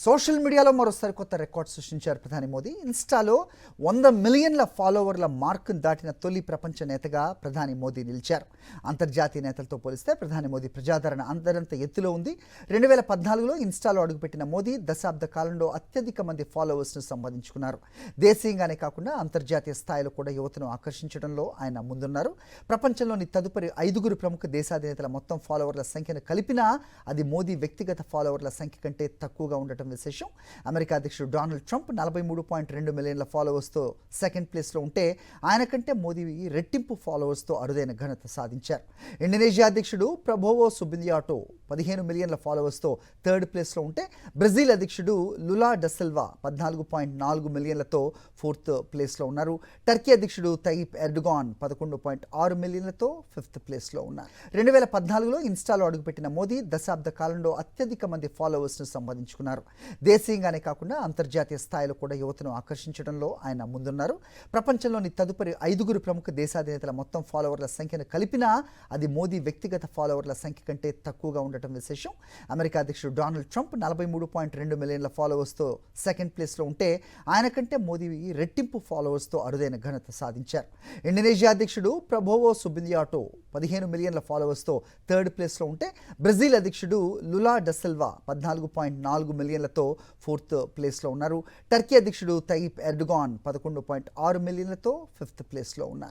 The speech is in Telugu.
సోషల్ మీడియాలో మరోసారి కొత్త రికార్డ్ సృష్టించారు ప్రధాని మోదీ. ఇన్స్టాలో 100 మిలియన్ల ఫాలోవర్ల మార్కును దాటిన తొలి ప్రపంచ నేతగా ప్రధాని మోదీ నిలిచారు. అంతర్జాతీయ నేతలతో పోలిస్తే ప్రధాని మోదీ ప్రజాదరణ అందరంత ఎత్తులో ఉంది. 2014లో ఇన్స్టాలో అడుగుపెట్టిన మోదీ దశాబ్ద కాలంలో అత్యధిక మంది ఫాలోవర్స్ను సంపాదించుకున్నారు. దేశీయంగానే కాకుండా అంతర్జాతీయ స్థాయిలో కూడా యువతను ఆకర్షించడంలో ఆయన ముందున్నారు. ప్రపంచంలోని తదుపరి 5 ప్రముఖ దేశాధినేతల మొత్తం ఫాలోవర్ల సంఖ్యను కలిపినా అది మోదీ వ్యక్తిగత ఫాలోవర్ల సంఖ్య కంటే తక్కువగా ఉండటం విశేషం. అమెరికా అధ్యక్షుడు డొనాల్డ్ ట్రంప్ 43.2 మిలియన్ల ఫాలోవర్స్తో సెకండ్ ప్లేస్లో ఉంటే ఆయన కంటే మోదీ రెట్టింపు ఫాలోవర్స్తో అరుదైన ఘనత సాధించారు. ఇండోనేషియా అధ్యక్షుడు ప్రబోవో సుబియాంటో 15 మిలియన్ల ఫాలోవర్స్తో థర్డ్ ప్లేస్లో ఉంటే బ్రెజిల్ అధ్యక్షుడు లులా డసిల్వా 14.4 మిలియన్లతో ఫోర్త్ ప్లేస్లో ఉన్నారు. టర్కీ అధ్యక్షుడు తయ్యిప్ ఎర్డోగాన్ 11.6 మిలియన్లతో ఫిఫ్త్ ప్లేస్లో ఉన్నారు. 2014లో ఇన్స్టాలో అడుగుపెట్టిన మోదీ దశాబ్ద కాలంలో అత్యధిక మంది ఫాలోవర్స్ను సంపాదించుకున్నారు. దేశీయంగానే కాకుండా అంతర్జాతీయ స్థాయిలో కూడా యువతను ఆకర్షించడంలో ఆయన ముందున్నారు. ప్రపంచంలోని తదుపరి 5 ప్రముఖ దేశాధినేతల మొత్తం ఫాలోవర్ల సంఖ్యను కలిపినా అది మోదీ వ్యక్తిగత ఫాలోవర్ల సంఖ్య కంటే తక్కువగా ఉండటం విశేషం. అమెరికా అధ్యక్షుడు డొనాల్డ్ ట్రంప్ 43.2 మిలియన్ల ఫాలోవర్స్తో సెకండ్ ప్లేస్లో ఉంటే ఆయన కంటే మోదీ రెట్టింపు ఫాలోవర్స్తో అరుదైన ఘనత సాధించారు. ఇండోనేషియా అధ్యక్షుడు ప్రబోవో సుబియాంటో 15 మిలియన్ల ఫాలోవర్స్తో థర్డ్ ప్లేస్లో ఉంటే బ్రెజిల్ అధ్యక్షుడు లులా డసిల్వా 14.4 మిలియన్లతో ఫోర్త్ ప్లేస్లో ఉన్నారు. టర్కీ అధ్యక్షుడు తయ్యిప్ ఎర్డోగాన్ 11.6 మిలియన్లతో ఫిఫ్త్ ప్లేస్లో ఉన్నారు.